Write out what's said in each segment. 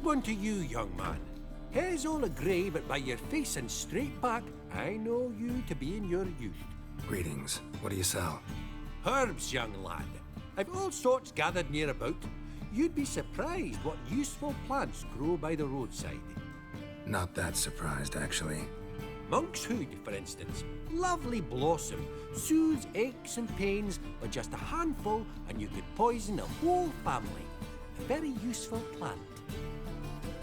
one to you, young man. Hair's all a grey, but by your face and straight back, I know you to be in your youth. Greetings. What do you sell? Herbs, young lad. I've all sorts gathered near about. You'd be surprised what useful plants grow by the roadside. Not that surprised, actually. Monk's hood, for instance. Lovely blossom. Soothes aches and pains with just a handful, and you could poison a whole family. A very useful plant.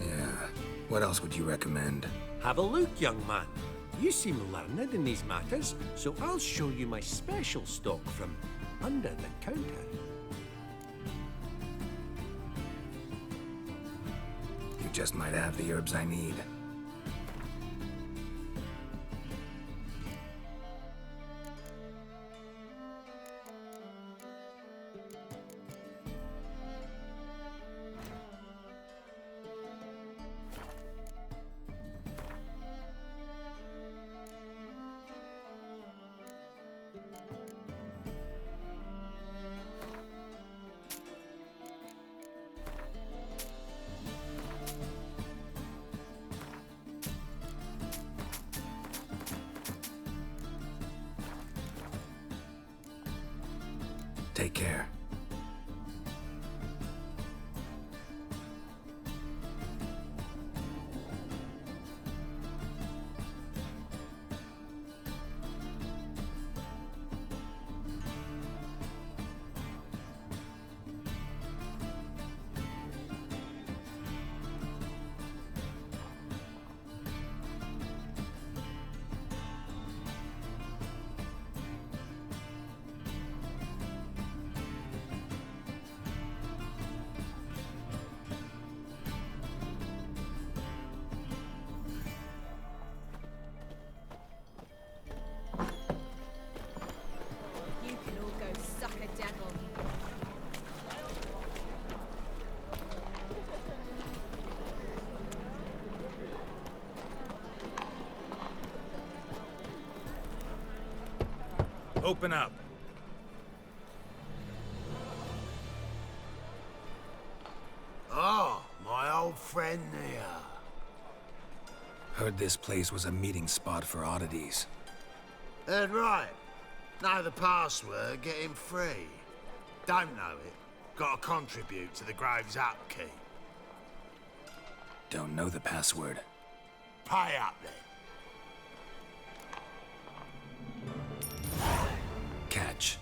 Yeah. What else would you recommend? Have a look, young man. You seem learned in these matters, so I'll show you my special stock from under the counter. You just might have the herbs I need. Take care. You can all go suck a devil. Open up. Oh, my old friend there. Heard this place was a meeting spot for oddities. Heard right. Know the password, get him free. Don't know it, gotta contribute to the Grave's upkeep. Don't know the password. Pay up then. Catch.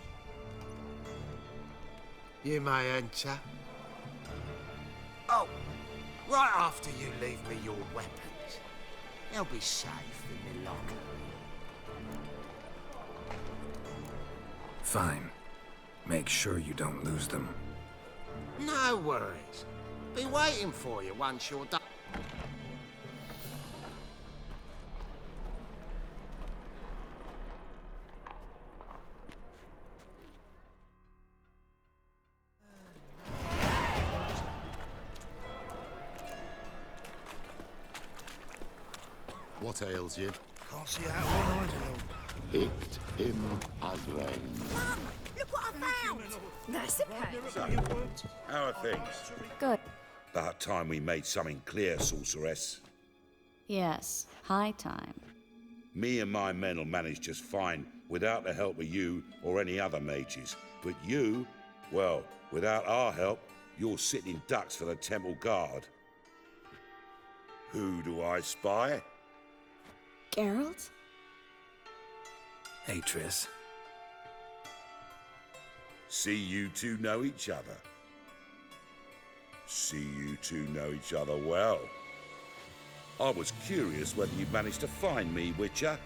You may enter. Oh, right after you leave me your weapons. They'll be safe in the locker. Fine. Make sure you don't lose them. No worries. Be waiting for you once you're done. What ails you? Can't see out one I will. Picked him again. Mum, look what I found! That's okay. How are things? Good. About time we made something clear, sorceress. Yes, high time. Me and my men will manage just fine without the help of you or any other mages. But you, well, without our help, you're sitting ducks for the temple guard. Who do I spy? Geralt? Hey, Triss. See you two know each other. See you two know each other well. I was curious whether you'd managed to find me, Witcher.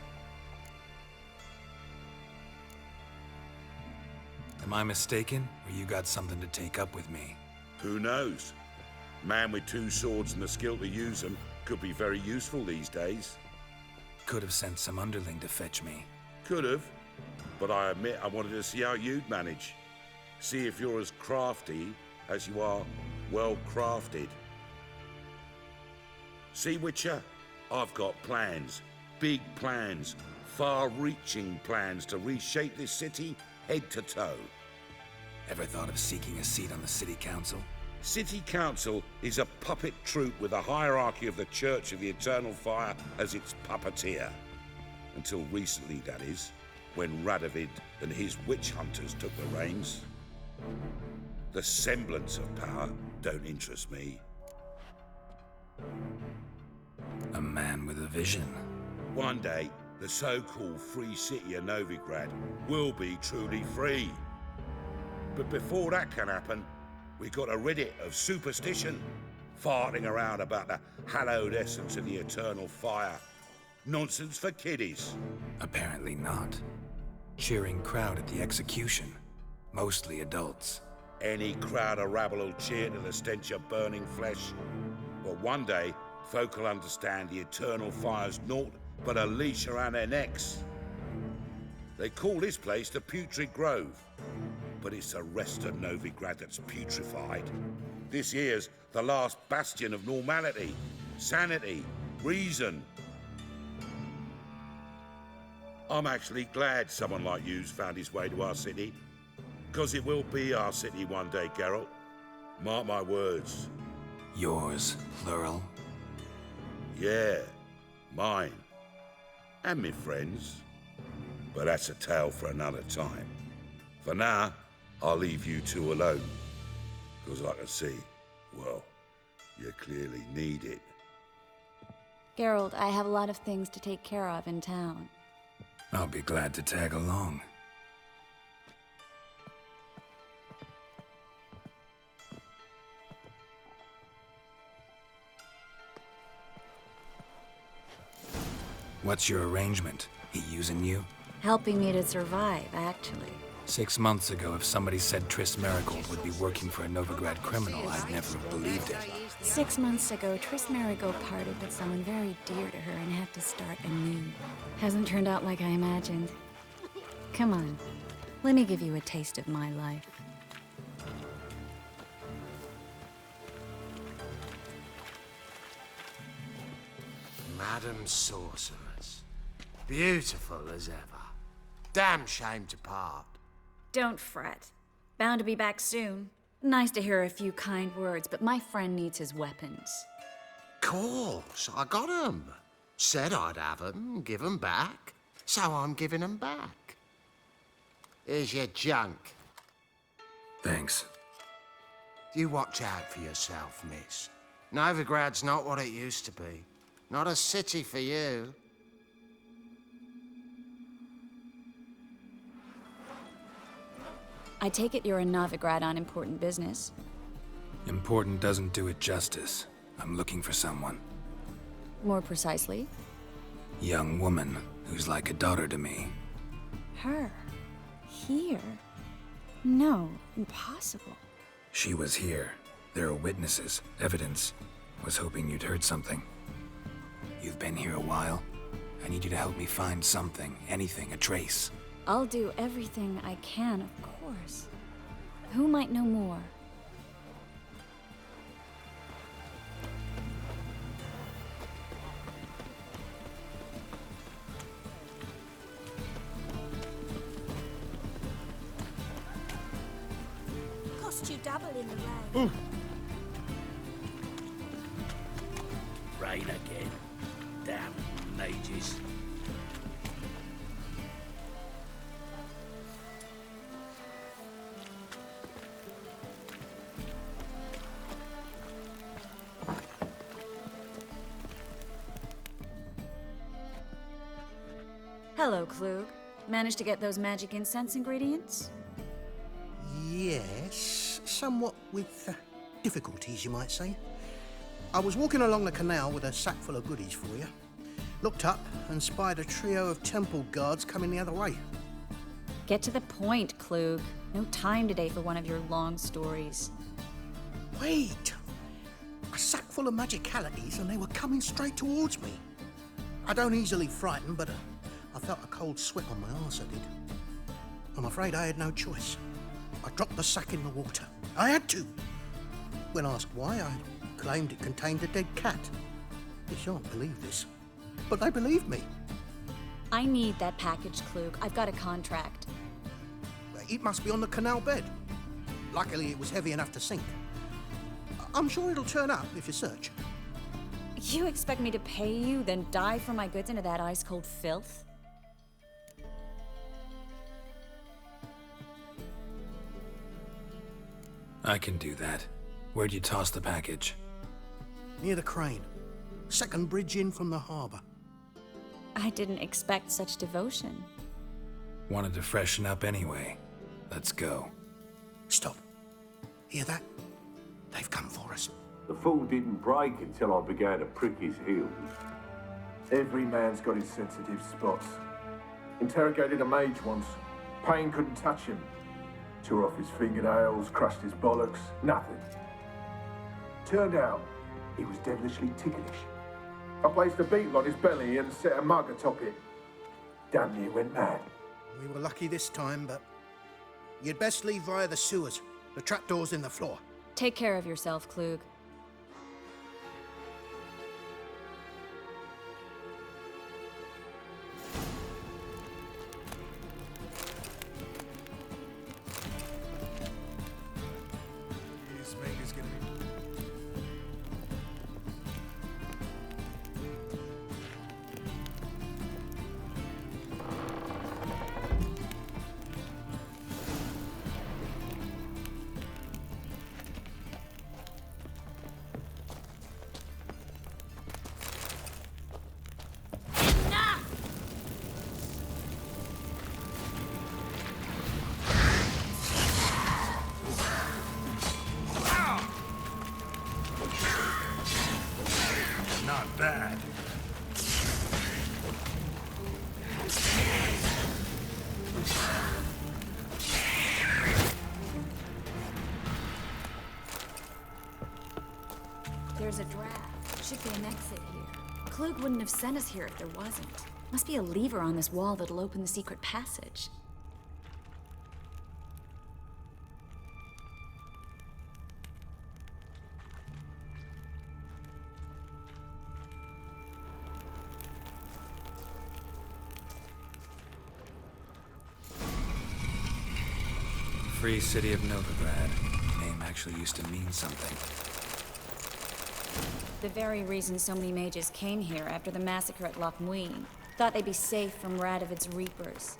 Am I mistaken, or you got something to take up with me? Who knows? Man with two swords and the skill to use them could be very useful these days. Could have sent some underling to fetch me. Could have, but I admit I wanted to see how you'd manage. See if you're as crafty as you are well crafted. See, Witcher, I've got plans, big plans, far-reaching plans to reshape this city head to toe. Ever thought of seeking a seat on the city council? City Council is a puppet troupe with a hierarchy of the Church of the Eternal Fire as its puppeteer. Until recently, that is, when Radovid and his witch hunters took the reins. The semblance of power don't interest me. A man with a vision. One day, the so-called free city of Novigrad will be truly free. But before that can happen, we gotta rid it of superstition, farting around about the hallowed essence of the eternal fire. Nonsense for kiddies. Apparently not. Cheering crowd at the execution. Mostly adults. Any crowd of rabble will cheer to the stench of burning flesh. But one day, folk will understand the eternal fire's naught but a leash around their necks. They call this place the Putrid Grove, but it's the rest of Novigrad that's putrefied. This here's the last bastion of normality, sanity, reason. I'm actually glad someone like you's found his way to our city, because it will be our city one day, Geralt. Mark my words. Yours, plural. Yeah, mine. And me friends. But that's a tale for another time. For now, I'll leave you two alone. Because I can see, well, you clearly need it. Geralt, I have a lot of things to take care of in town. I'll be glad to tag along. What's your arrangement? He using you? Helping me to survive, actually. 6 months ago, if somebody said Triss Merigold would be working for a Novigrad criminal, I'd never have believed it. 6 months ago, Triss Merigold parted with someone very dear to her and had to start anew. Hasn't turned out like I imagined. Come on, let me give you a taste of my life. Madam Sorceress. Beautiful as ever. Damn shame to part. Don't fret. Bound to be back soon. Nice to hear a few kind words, but my friend needs his weapons. Course, I got 'em. Said I'd have 'em, give 'em back. So I'm giving 'em back. Here's your junk. Thanks. You watch out for yourself, miss. Novigrad's not what it used to be. Not a city for you. I take it you're in Novigrad on important business. Important doesn't do it justice. I'm looking for someone. More precisely? Young woman who's like a daughter to me. Her? Here? No, impossible. She was here. There are witnesses, evidence. Was hoping you'd heard something. You've been here a while. I need you to help me find something, anything, a trace. I'll do everything I can, of course. Who might know more? Cost you double in the rain. Rain again. Damn mages. Hello, Klug. Managed to get those magic incense ingredients? Yes, somewhat with difficulties, you might say. I was walking along the canal with a sack full of goodies for you. Looked up and spied a trio of temple guards coming the other way. Get to the point, Klug. No time today for one of your long stories. Wait! A sack full of magicalities and they were coming straight towards me. I don't easily frighten, but I felt a cold sweat on my arse, I did. I'm afraid I had no choice. I dropped the sack in the water. I had to. When asked why, I claimed it contained a dead cat. You shan't believe this, but they believed me. I need that package, Klug. I've got a contract. It must be on the canal bed. Luckily, it was heavy enough to sink. I'm sure it'll turn up if you search. You expect me to pay you, then dive for my goods into that ice-cold filth? I can do that. Where'd you toss the package? Near the crane. Second bridge in from the harbour. I didn't expect such devotion. Wanted to freshen up anyway. Let's go. Stop. Hear that? They've come for us. The fool didn't break until I began to prick his heels. Every man's got his sensitive spots. Interrogated a mage once. Pain couldn't touch him. Tore off his fingernails, crushed his bollocks, nothing. Turned out, he was devilishly ticklish. I placed a beetle on his belly and set a mug atop it. Damn near went mad. We were lucky this time, but you'd best leave via the sewers. The trapdoor's in the floor. Take care of yourself, Klug. Not bad. There's a draft. Should be an exit here. Klug wouldn't have sent us here if there wasn't. Must be a lever on this wall that'll open the secret passage. Free City of Novigrad. Name actually used to mean something. The very reason so many mages came here after the massacre at Loch Muin. Thought they'd be safe from Radovid's reapers.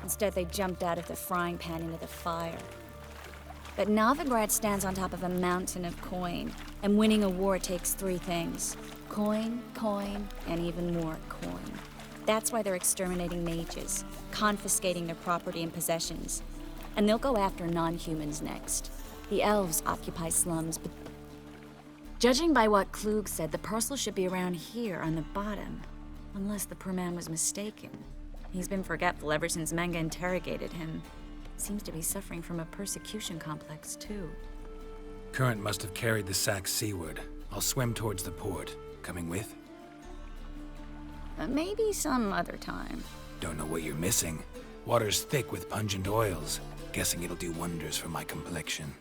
Instead, they jumped out of the frying pan into the fire. But Novigrad stands on top of a mountain of coin, and winning a war takes three things. Coin, coin, and even more coin. That's why they're exterminating mages, confiscating their property and possessions. And they'll go after non-humans next. The elves occupy slums, but judging by what Klug said, the parcel should be around here on the bottom. Unless the poor man was mistaken. He's been forgetful ever since Manga interrogated him. Seems to be suffering from a persecution complex, too. Current must have carried the sack seaward. I'll swim towards the port. Coming with? Maybe some other time. Don't know what you're missing. Water's thick with pungent oils. Guessing it'll do wonders for my complexion.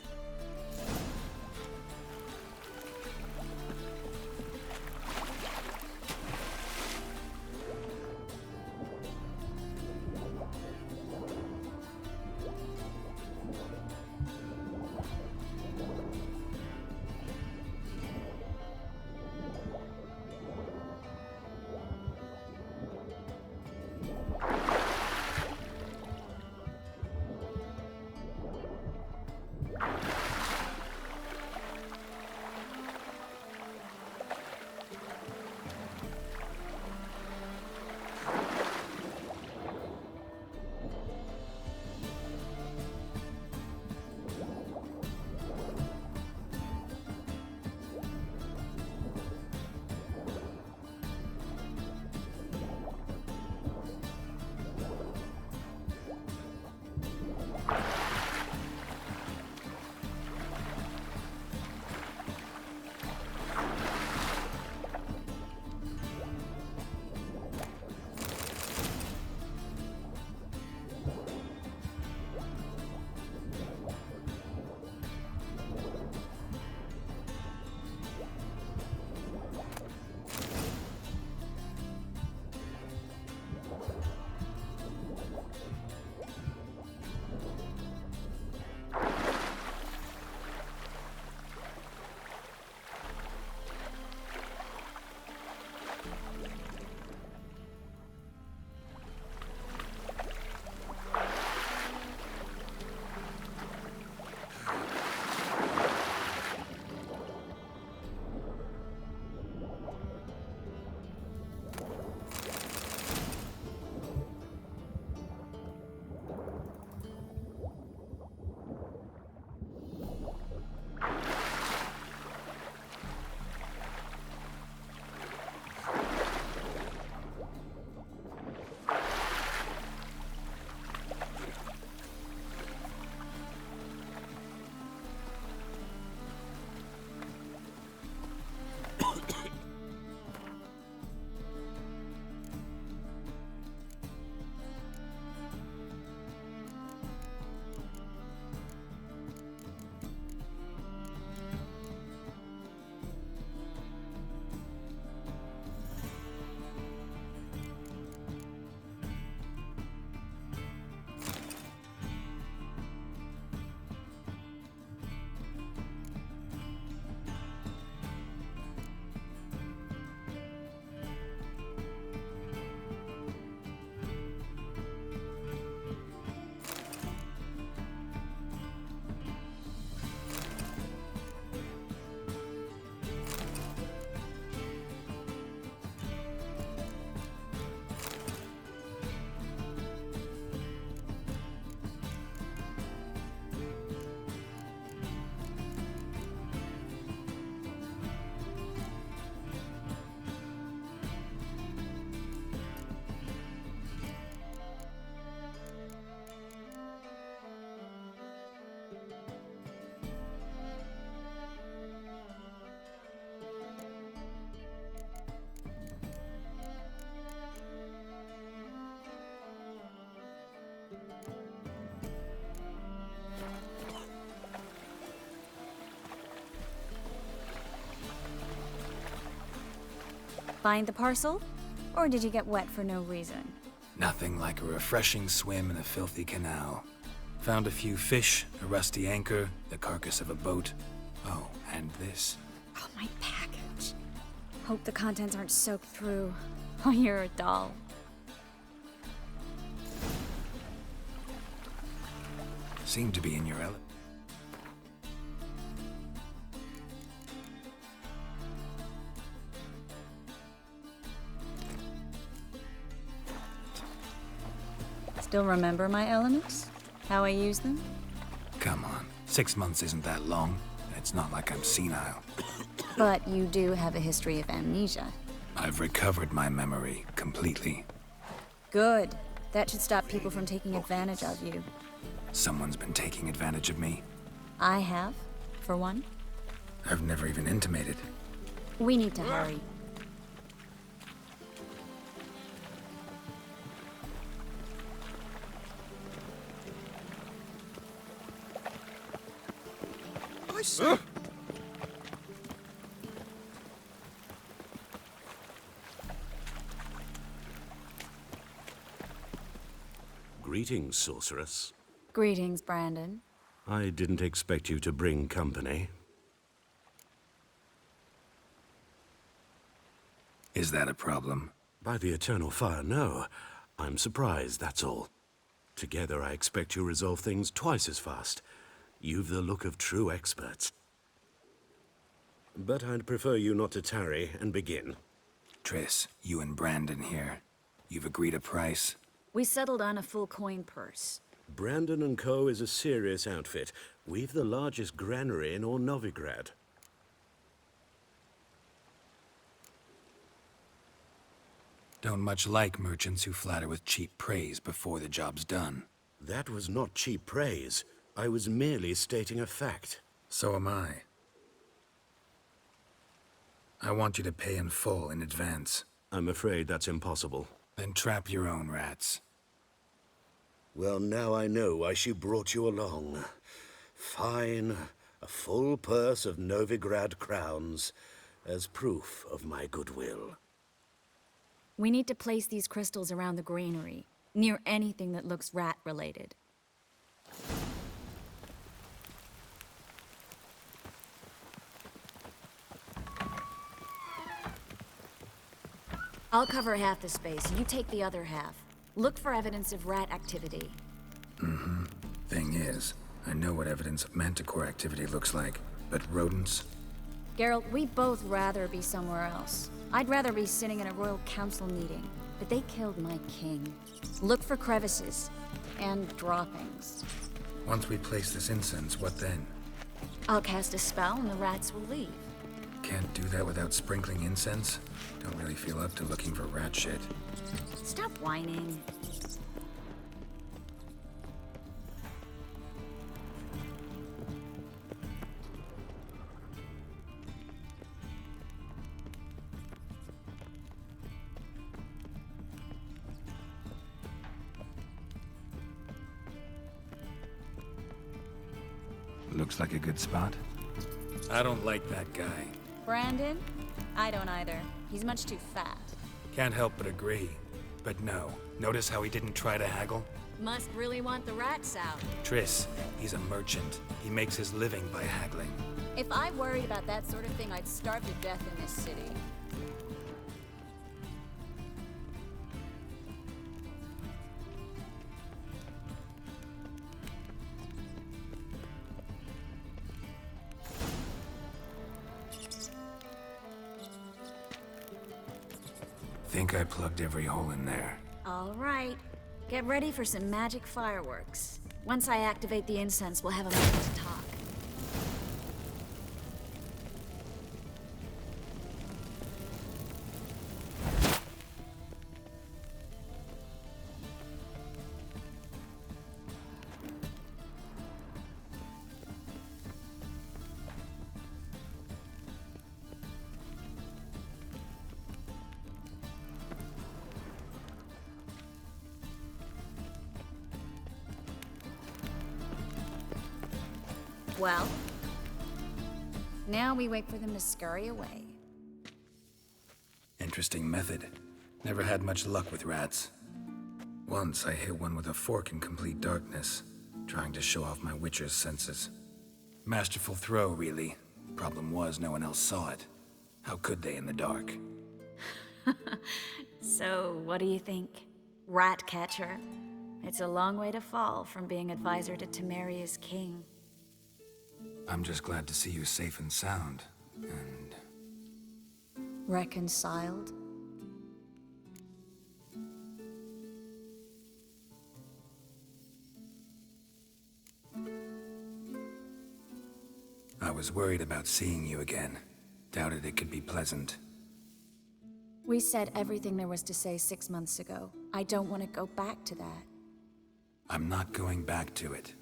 Find the parcel? Or did you get wet for no reason? Nothing like a refreshing swim in a filthy canal. Found a few fish, a rusty anchor, the carcass of a boat. Oh, and this. Oh, my package. Hope the contents aren't soaked through. Oh, you're a doll. Seem to be in your element. Still remember my elements? How I use them? Come on, 6 months isn't that long. It's not like I'm senile. But you do have a history of amnesia. I've recovered my memory completely. Good. That should stop people from taking advantage of you. Someone's been taking advantage of me. I have, for one. I've never even intimated. We need to hurry. I said... Greetings, sorceress. Greetings, Brandon. I didn't expect you to bring company. Is that a problem? By the eternal fire, no. I'm surprised, that's all. Together, I expect you resolve things twice as fast. You've the look of true experts. But I'd prefer you not to tarry and begin. Triss, you and Brandon here. You've agreed a price? We settled on a full coin purse. Brandon & Co. is a serious outfit. We've the largest granary in all Novigrad. Don't much like merchants who flatter with cheap praise before the job's done. That was not cheap praise. I was merely stating a fact. So am I. I want you to pay in full in advance. I'm afraid that's impossible. Then trap your own rats. Well, now I know why she brought you along. Fine. A full purse of Novigrad crowns as proof of my goodwill. We need to place these crystals around the granary, near anything that looks rat-related. I'll cover half the space, you take the other half. Look for evidence of rat activity. Mm-hmm. Thing is, I know what evidence of manticore activity looks like, but rodents? Geralt, we'd both rather be somewhere else. I'd rather be sitting in a royal council meeting, but they killed my king. Look for crevices and droppings. Once we place this incense, what then? I'll cast a spell and the rats will leave. Can't do that without sprinkling incense? Don't really feel up to looking for rat shit. Stop whining. Looks like a good spot. I don't like that guy. Brandon? I don't either. He's much too fat. Can't help but agree. But no, notice how he didn't try to haggle? Must really want the rats out. Triss, he's a merchant. He makes his living by haggling. If I worried about that sort of thing, I'd starve to death in this city. Think I plugged every hole in there. All right. Get ready for some magic fireworks. Once I activate the incense, we'll have a moment to talk. Well, now we wait for them to scurry away. Interesting method. Never had much luck with rats. Once I hit one with a fork in complete darkness, trying to show off my witcher's senses. Masterful throw, really. Problem was, no one else saw it. How could they in the dark? So, what do you think? Rat catcher? It's a long way to fall from being advisor to Temeria's king. I'm just glad to see you safe and sound, and... Reconciled? I was worried about seeing you again. Doubted it could be pleasant. We said everything there was to say 6 months ago. I don't want to go back to that. I'm not going back to it.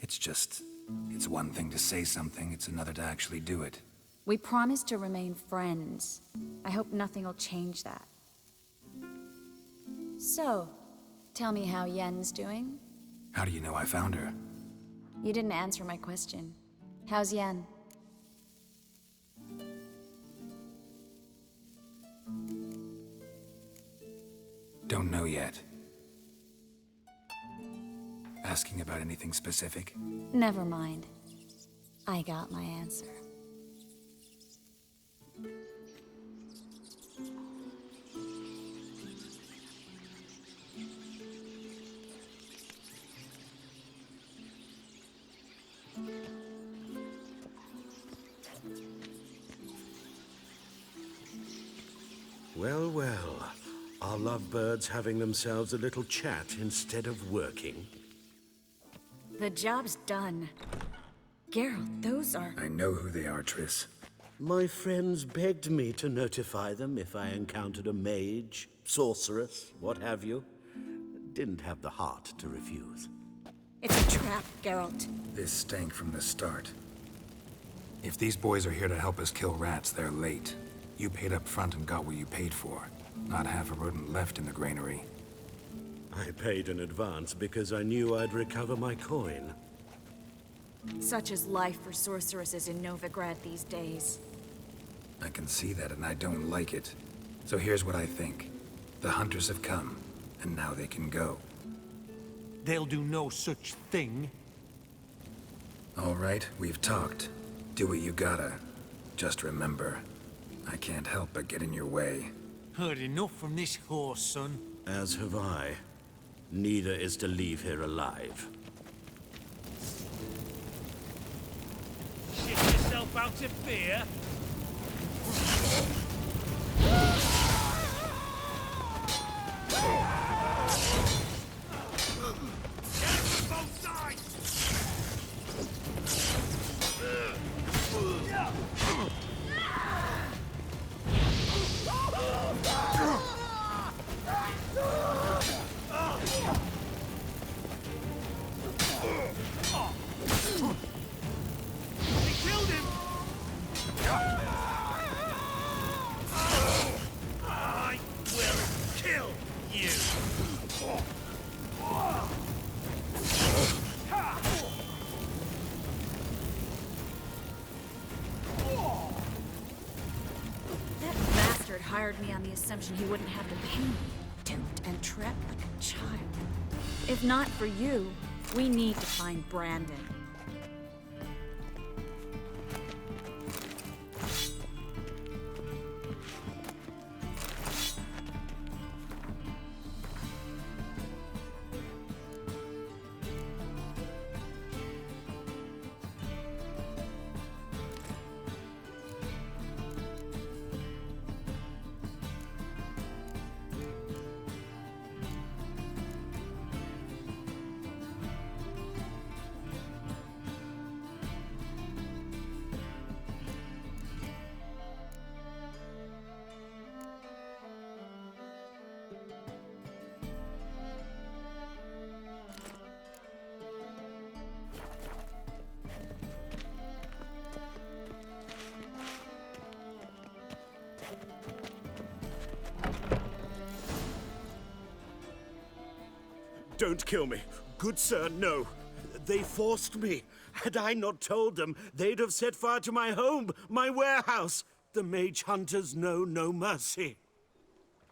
It's one thing to say something, it's another to actually do it. We promised to remain friends. I hope nothing will change that. So, tell me how Yen's doing? How do you know I found her? You didn't answer my question. How's Yen? Don't know yet. Asking about anything specific? Never mind. I got my answer. Well, well. Are lovebirds having themselves a little chat instead of working? The job's done. Geralt, those are... I know who they are, Triss. My friends begged me to notify them if I encountered a mage, sorceress, what have you. Didn't have the heart to refuse. It's a trap, Geralt. This stank from the start. If these boys are here to help us kill rats, they're late. You paid up front and got what you paid for. Not half a rodent left in the granary. I paid in advance because I knew I'd recover my coin. Such is life for sorceresses in Novigrad these days. I can see that, and I don't like it. So here's what I think. The hunters have come, and now they can go. They'll do no such thing. All right, we've talked. Do what you gotta. Just remember, I can't help but get in your way. Heard enough from this horse, son. As have I. Neither is to leave here alive. Shit yourself out of fear? Hired me on the assumption he wouldn't have to pay me. Duped and trapped like a child. If not for you, we need to find Brandon. Don't kill me. Good sir, no. They forced me. Had I not told them, they'd have set fire to my home, my warehouse. The mage hunters know no mercy.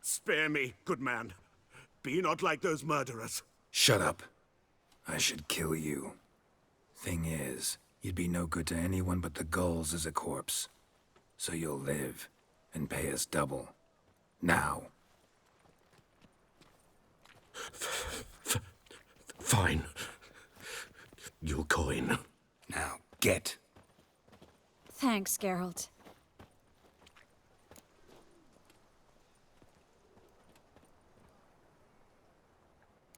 Spare me, good man. Be not like those murderers. Shut up. I should kill you. Thing is, you'd be no good to anyone but the gulls as a corpse. So you'll live, and pay us double. Now. Fine. Your coin. Now, get. Thanks, Geralt.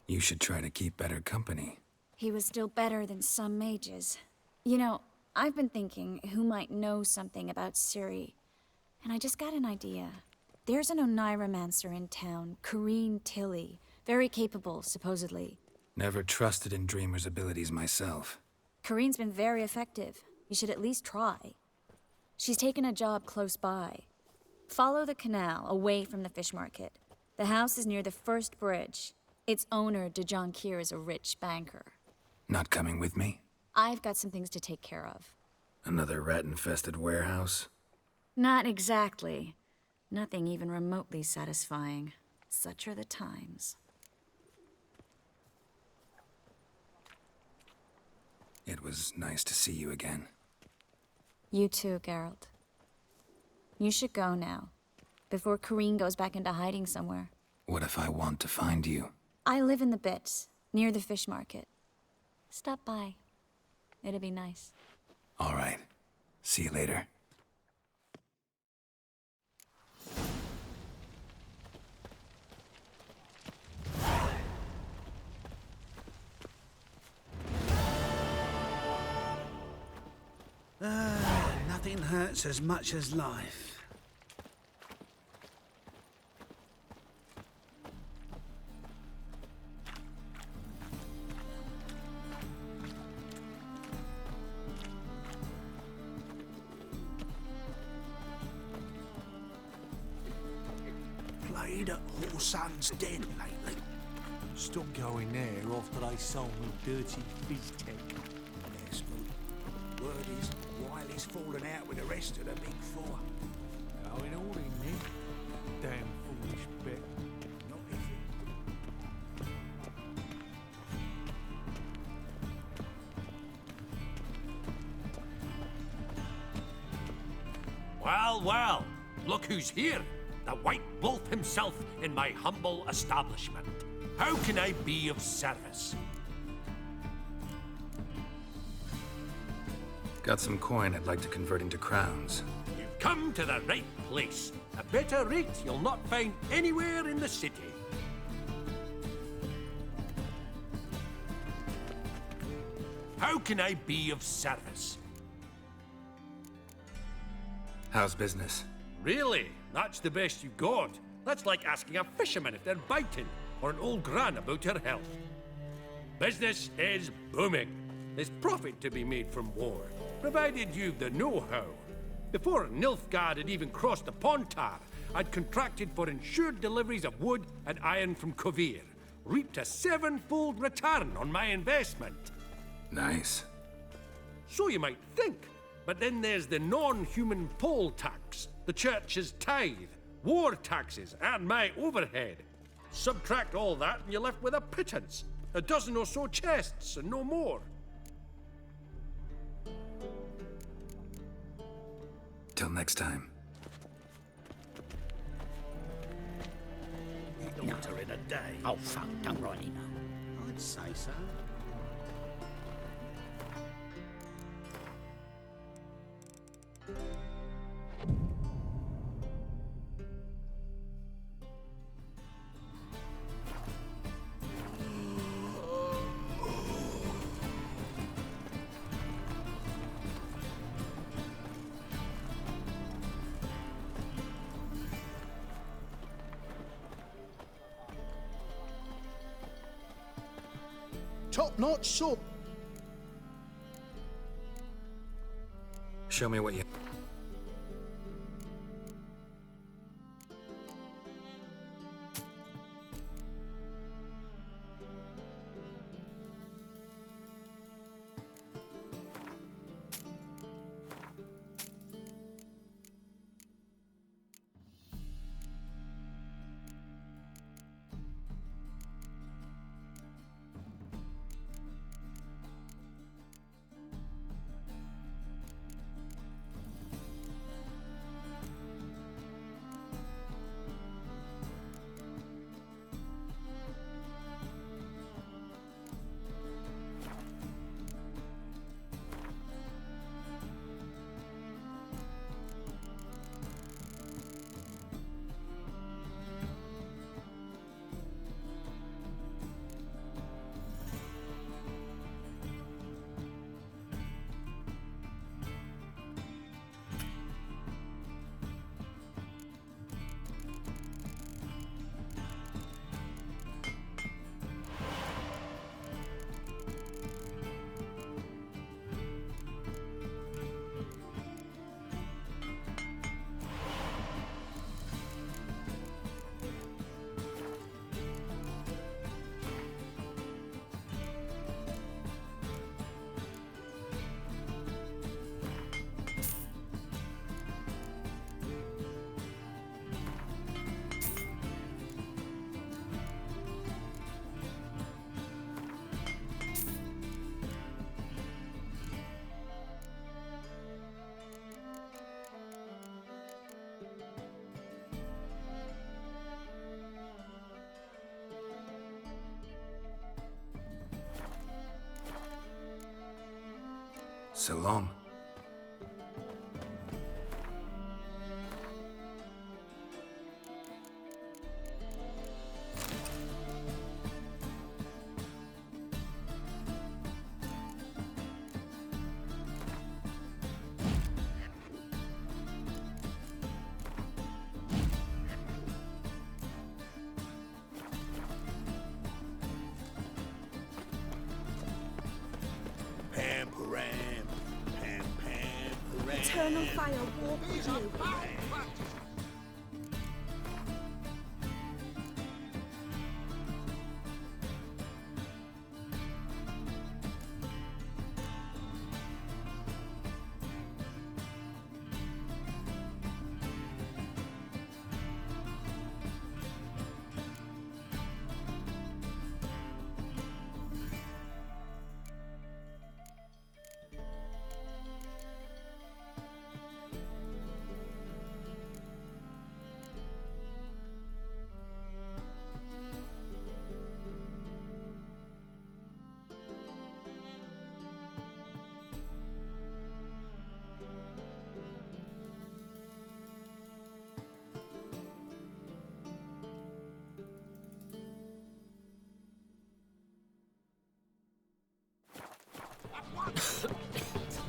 You should try to keep better company. He was still better than some mages. You know, I've been thinking who might know something about Ciri, and I just got an idea. There's an Oniromancer in town, Corrine Tilly. Very capable, supposedly. Never trusted in Dreamer's abilities myself. Corrine's been very effective. You should at least try. She's taken a job close by. Follow the canal, away from the fish market. The house is near the first bridge. Its owner, Dejon Kier, is a rich banker. Not coming with me? I've got some things to take care of. Another rat-infested warehouse? Not exactly. Nothing even remotely satisfying. Such are the times. It was nice to see you again. You too, Geralt. You should go now, before Corrine goes back into hiding somewhere. What if I want to find you? I live in the Bits, near the fish market. Stop by. It'd be nice. All right. See you later. Nothing hurts as much as life. Played at Horsan's Den lately. Stopped going there after they sold me dirty fizz tech. Yes, good. Word is, Wiley's fallen out with the rest of the Big Four. Oh, it all in there. Damn foolish bet. Not if it... Well, well, look who's here. The White Wolf himself in my humble establishment. How can I be of service? Got some coin I'd like to convert into crowns. You've come to the right place. A better rate you'll not find anywhere in the city. How can I be of service? How's business? Really? That's the best you got? That's like asking a fisherman if they're biting, or an old gran about her health. Business is booming. There's profit to be made from war, provided you've the know-how. Before Nilfgaard had even crossed the Pontar, I'd contracted for insured deliveries of wood and iron from Kovir, reaped a 7-fold return on my investment. Nice. So you might think, but then there's the non-human poll tax, the church's tithe, war taxes, and my overhead. Subtract all that and you're left with a pittance. A dozen or so chests and no more. Till next time. Nutter in a day. Oh, fuck, don't rightly know. I'd say so. Top-notch soup. Show me what you... So long. Pam, param, pam, pam, param. Eternal fire walk with you.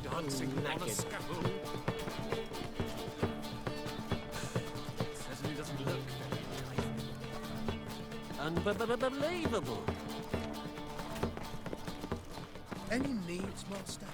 Dancing on a scaffold. Certainly doesn't look very unbelievable. Any needs, master?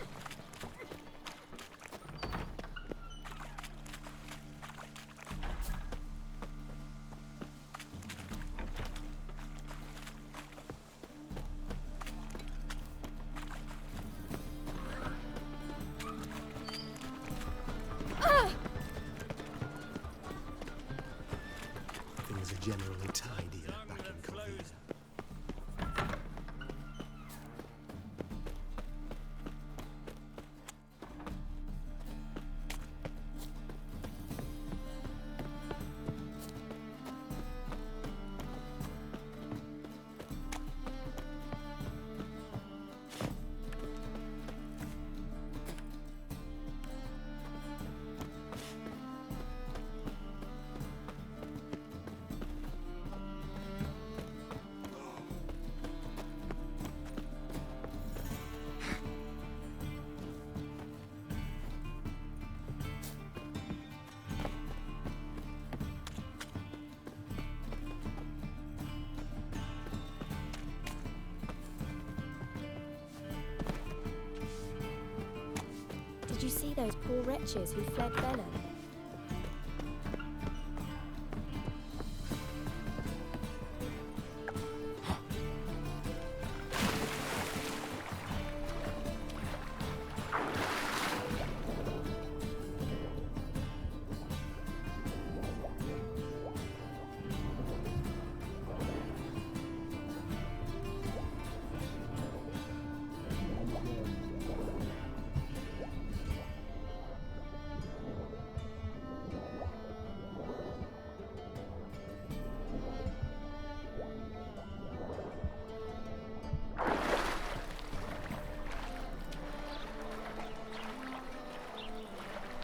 Things are generally tidier back in Covina. Did you see those poor wretches who fled Bellum?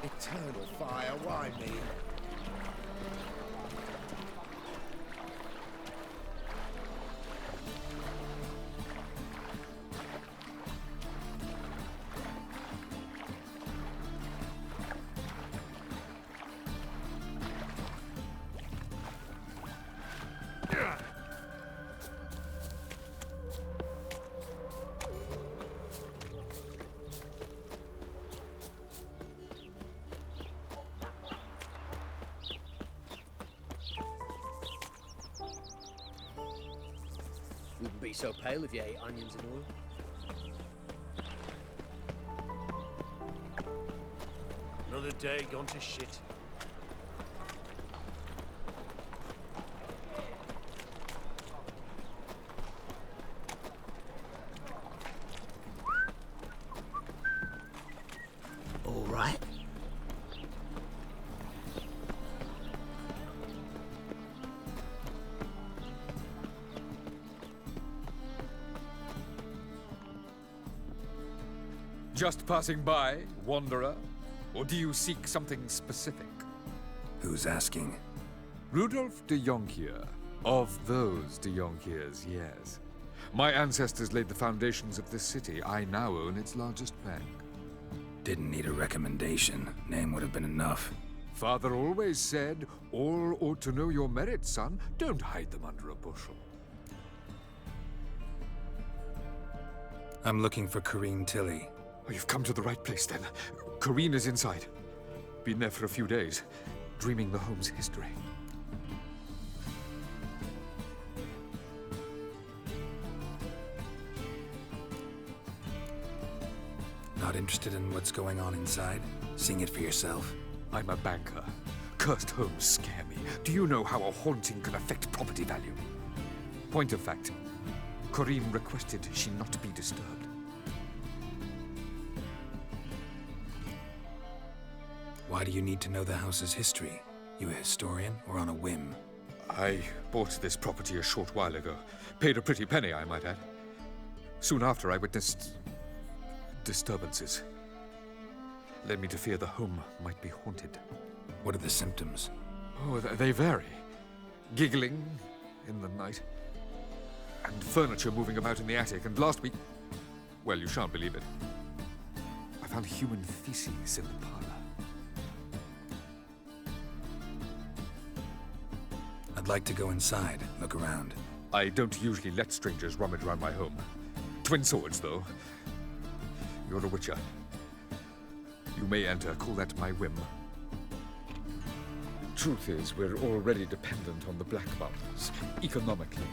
Eternal fire, why me? Wouldn't be so pale if you ate onions and oil. Another day gone to shit. All right. Just passing by, wanderer? Or do you seek something specific? Who's asking? Rudolf de Jonkier. Of those de Jonkiers, yes. My ancestors laid the foundations of this city. I now own its largest bank. Didn't need a recommendation. Name would have been enough. Father always said, all ought to know your merits, son. Don't hide them under a bushel. I'm looking for Corrine Tilly. Oh, you've come to the right place, then. Corrine is inside. Been there for a few days, dreaming the home's history. Not interested in what's going on inside? Seeing it for yourself? I'm a banker. Cursed homes scare me. Do you know how a haunting can affect property value? Point of fact, Corrine requested she not be disturbed. Why do you need to know the house's history? You a historian or on a whim? I bought this property a short while ago. Paid a pretty penny, I might add. Soon after, I witnessed disturbances. Led me to fear the home might be haunted. What are the symptoms? Oh, they vary. Giggling in the night. And furniture moving about in the attic. And last week, well, you shan't believe it, I found human feces in the parlor. I'd like to go inside, look around. I don't usually let strangers rummage around my home. Twin swords, though. You're a witcher. You may enter, call that my whim. Truth is, we're already dependent on the Black Mountains, economically.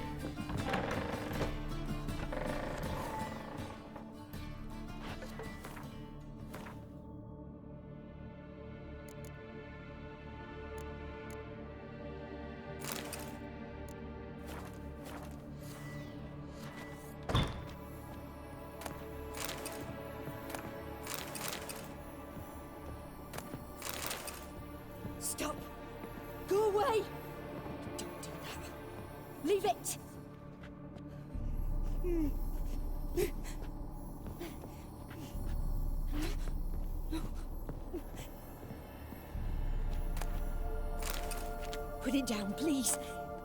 Stop! Go away! Don't do that. Leave it! Put it down, please.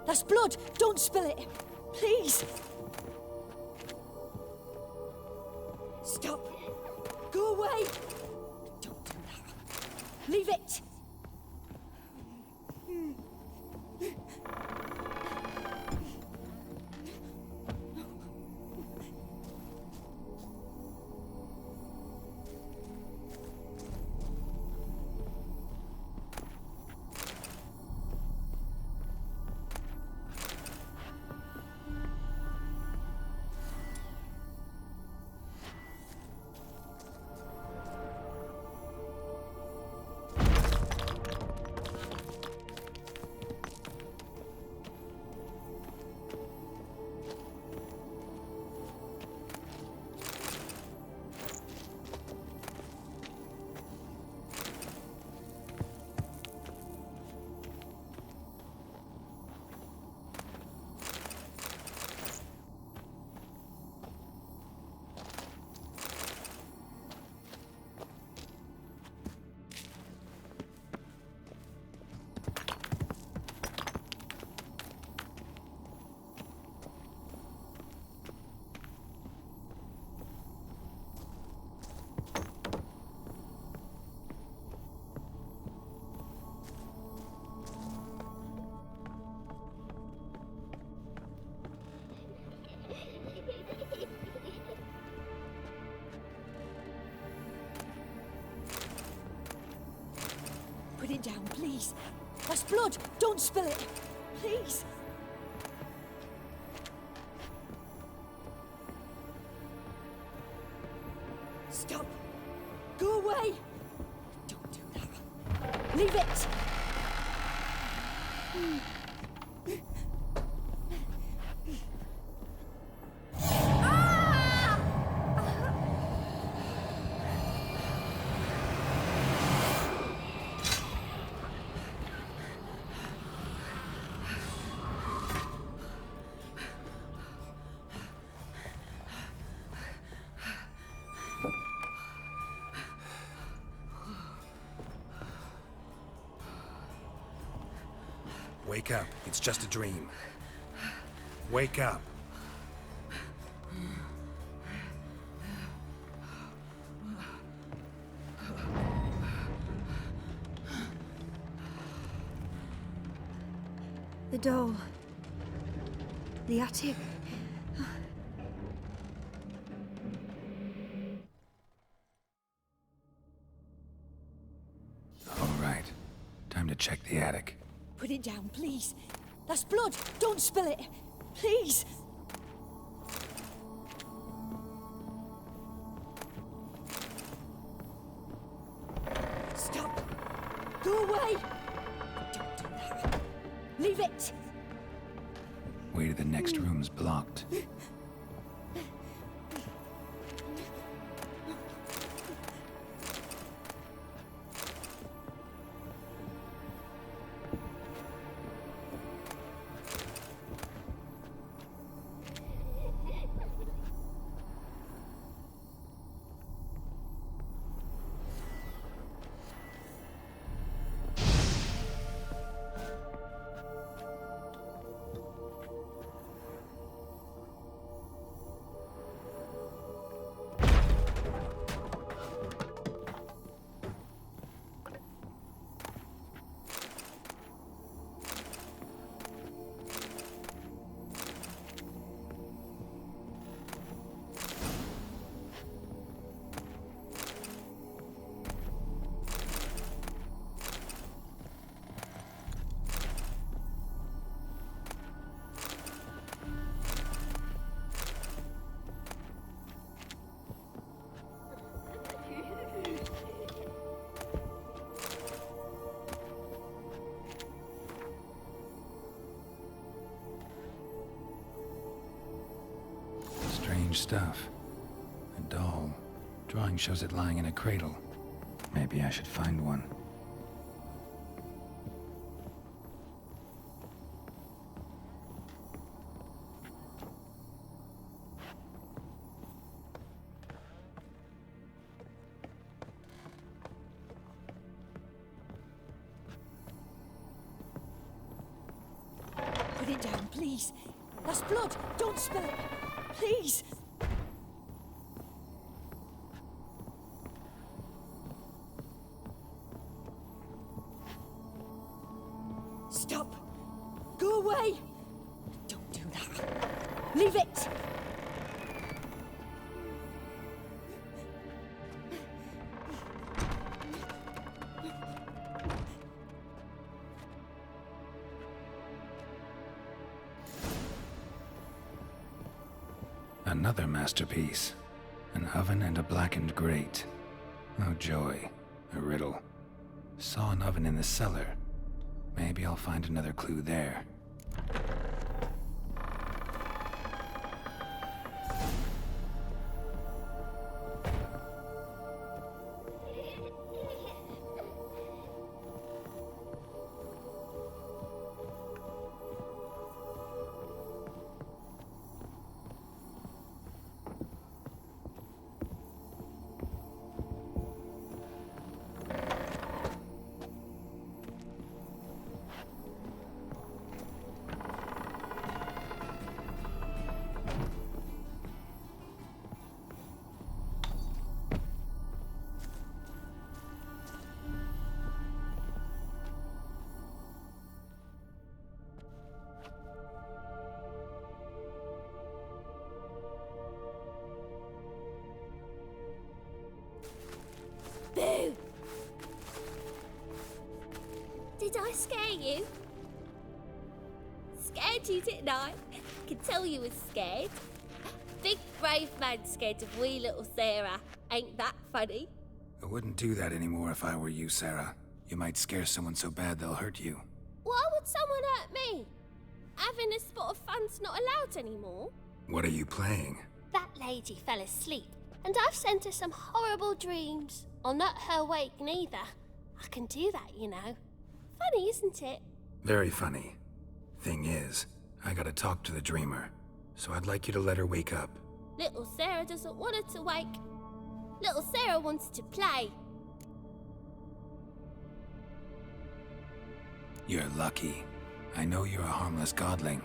That's blood! Don't spill it! Please! Stop! Go away! Don't do that. Leave it! Put it down, please. That's blood! Don't spill it! Please! Stop! Go away! Don't do that. Leave it! Wake up. It's just a dream. Wake up. The doll. The attic. All right. Time to check the attic. Put it down, please. That's blood. Don't spill it. Please. Stop. Go away. Don't do that. Leave it. Way to the next room's blocked. Strange stuff. A doll. Drawing shows it lying in a cradle. Maybe I should find one. Put it down, please. That's blood. Don't spill it. Please. Stop. Go away. Don't do that. Leave it. Another masterpiece. An oven and a blackened grate. Oh joy. A riddle. Saw an oven in the cellar. Maybe I'll find another clue there. Boo! Did I scare you? Scared you, didn't I? Could tell you was scared. Big brave man scared of wee little Sarah. Ain't that funny? I wouldn't do that anymore if I were you, Sarah. You might scare someone so bad they'll hurt you. Why would someone hurt me? Having a spot of fun's not allowed anymore. What are you playing? That lady fell asleep, and I've sent her some horrible dreams. I'll not her wake neither. I can do that, you know. Funny, isn't it? Very funny. Thing is, I gotta talk to the dreamer, so I'd like you to let her wake up. Little Sarah doesn't want her to wake. Little Sarah wants to play. You're lucky. I know you're a harmless godling,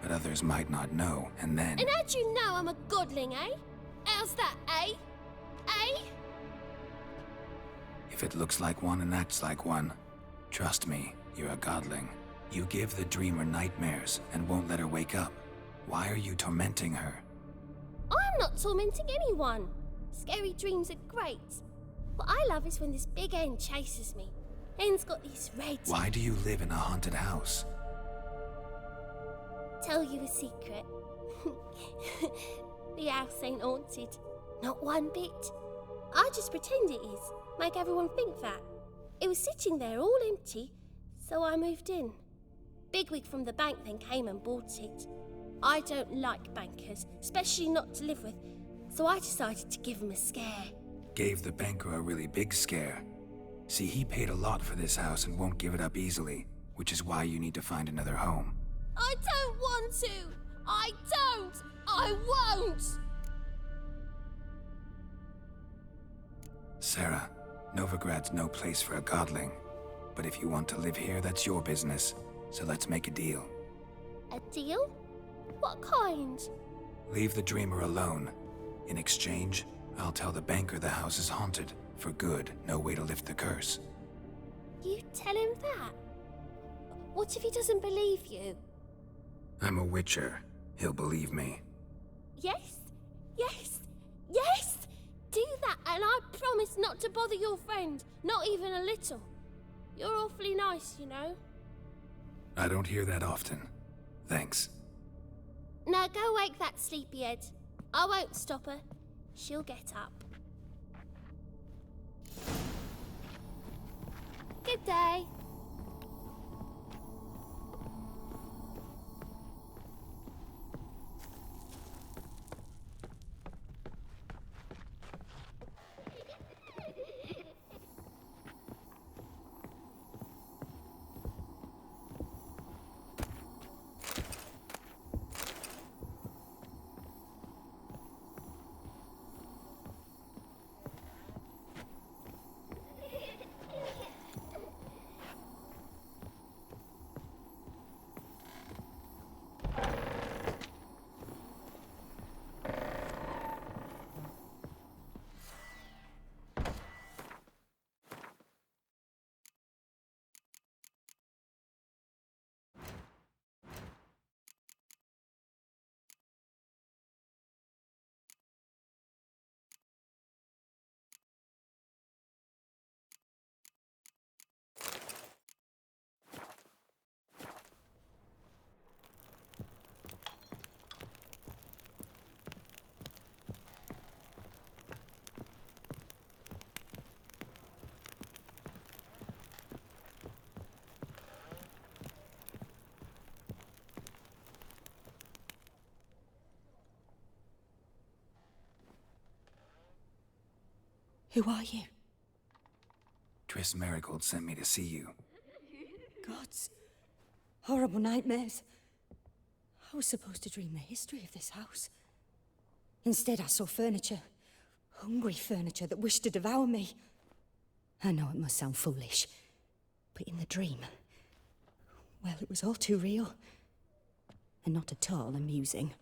but others might not know, and then... And how'd you know I'm a godling, eh? How's that, eh? Eh? If it looks like one and acts like one, trust me, you're a godling. You give the dreamer nightmares and won't let her wake up. Why are you tormenting her? I'm not tormenting anyone. Scary dreams are great. What I love is when this big hen chases me. Hen's got these red... Why do you live in a haunted house? Tell you a secret. The house ain't haunted. Not one bit. I just pretend it is. Make everyone think that. It was sitting there all empty, so I moved in. Bigwig from the bank then came and bought it. I don't like bankers, especially not to live with, so I decided to give him a scare. Gave the banker a really big scare. See, he paid a lot for this house and won't give it up easily, which is why you need to find another home. I don't want to! I don't! I won't! Sarah, Novigrad's no place for a godling. But if you want to live here, that's your business. So let's make a deal. A deal? What kind? Leave the dreamer alone. In exchange, I'll tell the banker the house is haunted. For good, no way to lift the curse. You tell him that? What if he doesn't believe you? I'm a witcher. He'll believe me. Yes? Yes? Yes! Do that, and I promise not to bother your friend. Not even a little. You're awfully nice, you know. I don't hear that often. Thanks. Now go wake that sleepyhead. I won't stop her. She'll get up. Good day. Who are you? Triss Merigold sent me to see you. Gods. Horrible nightmares. I was supposed to dream the history of this house. Instead, I saw furniture. Hungry furniture that wished to devour me. I know it must sound foolish, but in the dream, well, it was all too real. And not at all amusing.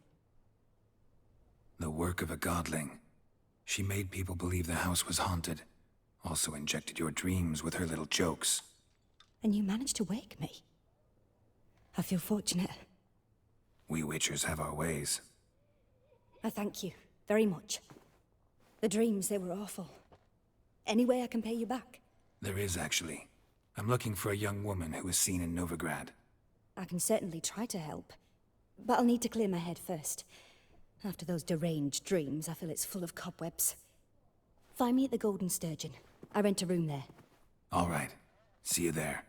The work of a godling. She made people believe the house was haunted. Also injected your dreams with her little jokes. And you managed to wake me. I feel fortunate. We witchers have our ways. I thank you very much. The dreams, they were awful. Any way I can pay you back? There is, actually. I'm looking for a young woman who was seen in Novigrad. I can certainly try to help. But I'll need to clear my head first. After those deranged dreams, I feel it's full of cobwebs. Find me at the Golden Sturgeon. I rent a room there. All right. See you there.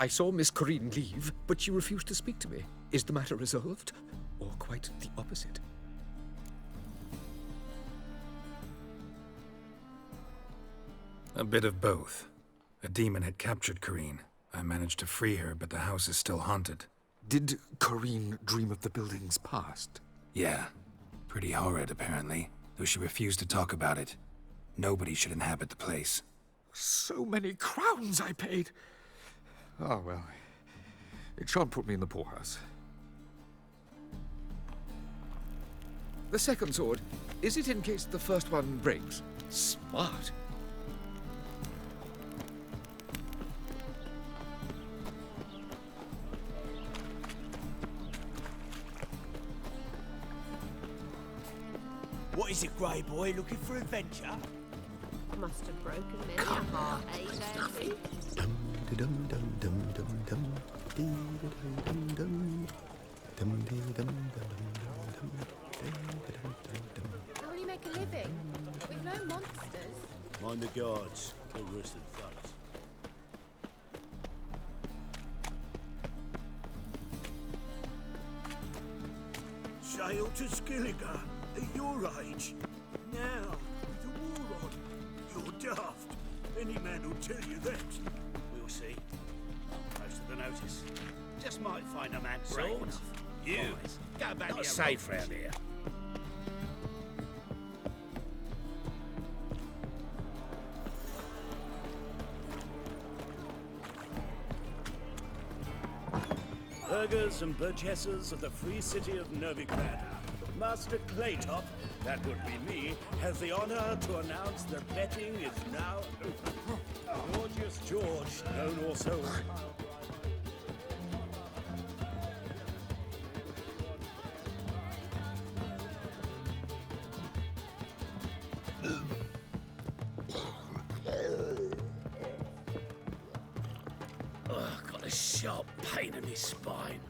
I saw Miss Corrine leave, but she refused to speak to me. Is the matter resolved? Or quite the opposite? A bit of both. A demon had captured Corrine. I managed to free her, but the house is still haunted. Did Corrine dream of the building's past? Yeah. Pretty horrid, apparently, though she refused to talk about it. Nobody should inhabit the place. So many crowns I paid! Oh, well. It shan't put me in the poorhouse. The second sword, is it in case the first one breaks? Smart. What is it, Grey Boy? Looking for adventure? Must have broken many a heart, eh, Daisy? How will you make a living? With no monsters? Mind the guards. They're worse than thugs. Sail to Skilliger at your age. Now, with the war on, you're daft. Any man will tell you that. We'll see. Most of the notice. Just might find a man brave enough. You, go back to your safe round here. Burghers and burgesses of the free city of Novigrad. Master Claytop, that would be me, has the honor to announce that betting is now open. Gorgeous George, known also as... Got a sharp pain in his spine.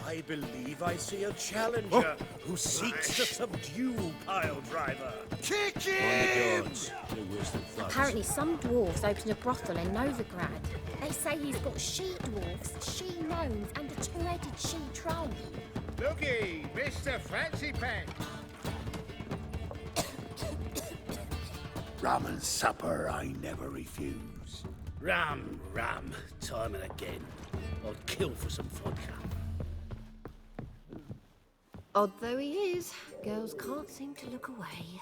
I believe I see a challenger who seeks to subdue Pile Driver. Kick Mind the guards. They're worse than thugs. Apparently some dwarves opened a brothel in Novigrad. They say he's got she-dwarfs, she-gnomes and a two-headed she-troll. Looky, Mr. Fancy Pants. Rum and supper I never refuse. Rum, time and again. I'd kill for some vodka. Odd though he is, girls can't seem to look away.